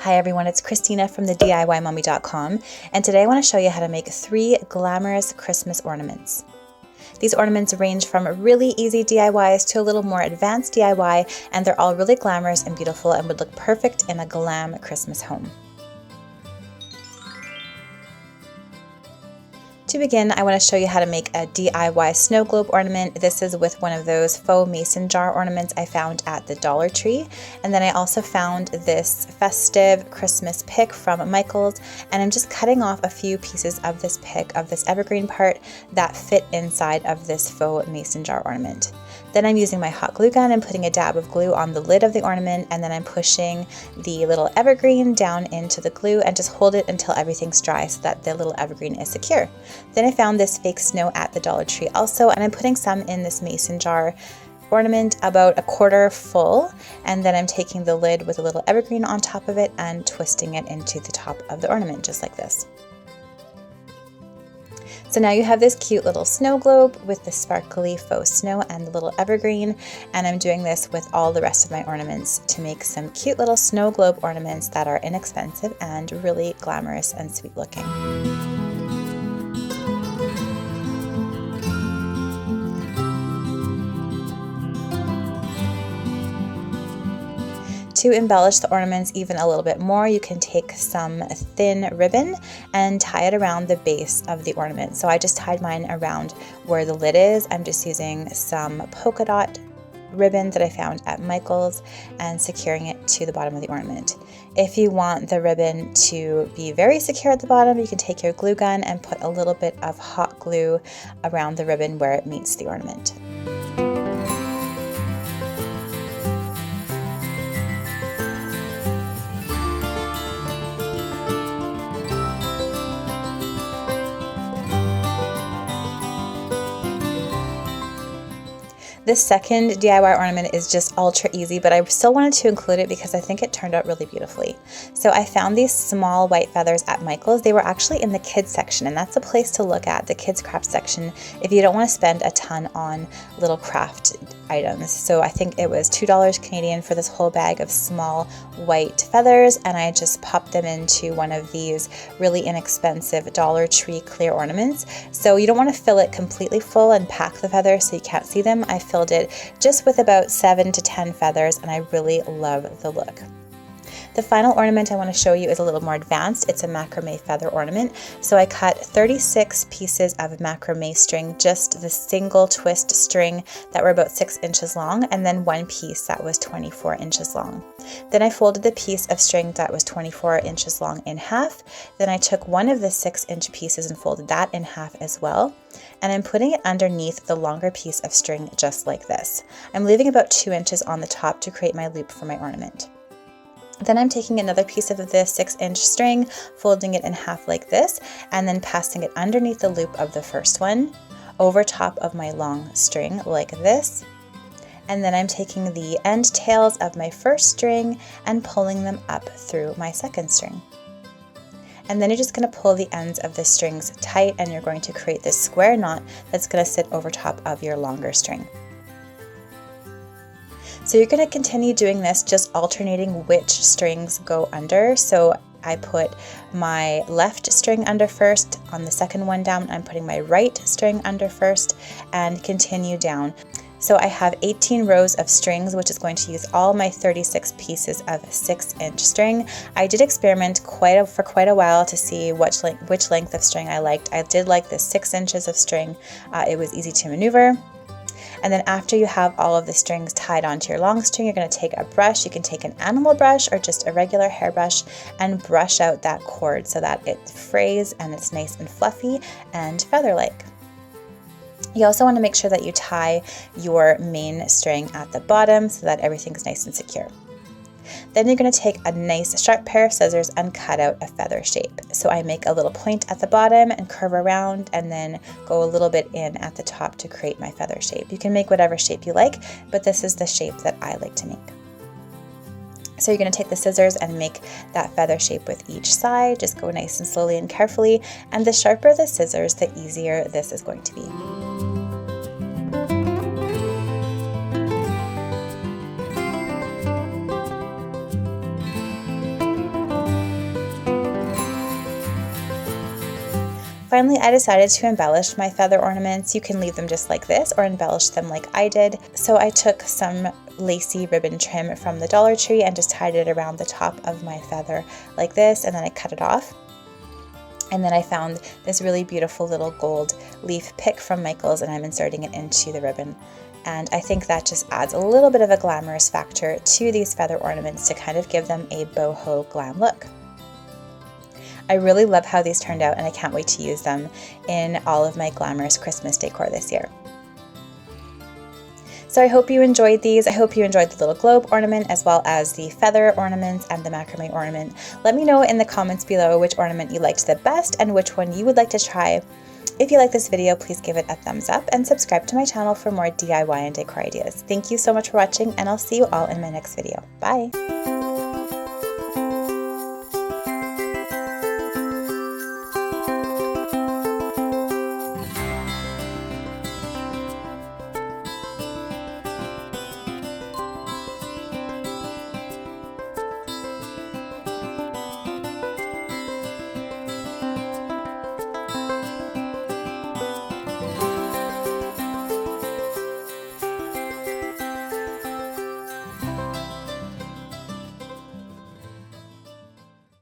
Hi everyone, it's Christina from the DIYmommy.com, and today I want to show you how to make 3 glamorous Christmas ornaments. These ornaments range from really easy DIYs to a little more advanced DIY, and they're all really glamorous and beautiful and would look perfect in a glam Christmas home. To begin, I want to show you how to make a DIY snow globe ornament. This is with one of those faux mason jar ornaments I found at the Dollar Tree. And then I also found this festive Christmas pick from Michael's, and I'm just cutting off a few pieces of this pick, of this evergreen part, that fit inside of this faux mason jar ornament. Then I'm using my hot glue gun and putting a dab of glue on the lid of the ornament, and then I'm pushing the little evergreen down into the glue and just hold it until everything's dry so that the little evergreen is secure. Then I found this fake snow at the Dollar Tree also, and I'm putting some in this mason jar ornament, about a quarter full, and then I'm taking the lid with a little evergreen on top of it and twisting it into the top of the ornament just like this. So now you have this cute little snow globe with the sparkly faux snow and the little evergreen, and I'm doing this with all the rest of my ornaments to make some cute little snow globe ornaments that are inexpensive and really glamorous and sweet looking. To embellish the ornaments even a little bit more, you can take some thin ribbon and tie it around the base of the ornament. So I just tied mine around where the lid is. I'm just using some polka dot ribbon that I found at Michael's and securing it to the bottom of the ornament. If you want the ribbon to be very secure at the bottom, you can take your glue gun and put a little bit of hot glue around the ribbon where it meets the ornament. This second DIY ornament is just ultra easy, but I still wanted to include it because I think it turned out really beautifully. So I found these small white feathers at Michael's. They were actually in the kids section, and that's a place to look at, the kids craft section, if you don't want to spend a ton on little craft items. So I think it was $2 Canadian for this whole bag of small white feathers, and I just popped them into one of these really inexpensive Dollar Tree clear ornaments. So you don't want to fill it completely full and pack the feathers so you can't see them. I filled it just with about 7 to 10 feathers, and I really love the look. The final ornament I want to show you is a little more advanced. It's a macrame feather ornament. So I cut 36 pieces of macrame string, just the single twist string that were about 6 inches long, and then one piece that was 24 inches long. Then I folded the piece of string that was 24 inches long in half. Then I took one of the 6-inch pieces and folded that in half as well. And I'm putting it underneath the longer piece of string just like this. I'm leaving about 2 inches on the top to create my loop for my ornament. Then I'm taking another piece of the 6-inch string, folding it in half like this, and then passing it underneath the loop of the first one, over top of my long string like this. And then I'm taking the end tails of my first string and pulling them up through my second string. And then you're just going to pull the ends of the strings tight, and you're going to create this square knot that's going to sit over top of your longer string. So you're going to continue doing this, just alternating which strings go under. So I put my left string under first, on the second one down I'm putting my right string under first, and continue down. So I have 18 rows of strings, which is going to use all my 36 pieces of 6-inch string. I did experiment for quite a while to see which length of string I liked. I did like the 6 inches of string. It was easy to maneuver. And then after you have all of the strings tied onto your long string, you're going to take a brush. You can take an animal brush or just a regular hairbrush and brush out that cord so that it frays and it's nice and fluffy and feather-like. You also want to make sure that you tie your main string at the bottom so that everything's nice and secure. Then you're going to take a nice sharp pair of scissors and cut out a feather shape. So I make a little point at the bottom and curve around, and then go a little bit in at the top to create my feather shape. You can make whatever shape you like, but this is the shape that I like to make. So you're going to take the scissors and make that feather shape with each side. Just go nice and slowly and carefully, and the sharper the scissors, the easier this is going to be. Finally, I decided to embellish my feather ornaments. You can leave them just like this or embellish them like I did. So I took some lacy ribbon trim from the Dollar Tree and just tied it around the top of my feather like this, and then I cut it off. And then I found this really beautiful little gold leaf pick from Michael's, and I'm inserting it into the ribbon. And I think that just adds a little bit of a glamorous factor to these feather ornaments to kind of give them a boho glam look. I really love how these turned out, and I can't wait to use them in all of my glamorous Christmas decor this year. So I hope you enjoyed these. I hope you enjoyed the little globe ornament as well as the feather ornaments and the macrame ornament. Let me know in the comments below which ornament you liked the best and which one you would like to try. If you like this video, please give it a thumbs up and subscribe to my channel for more DIY and decor ideas. Thank you so much for watching, and I'll see you all in my next video. Bye!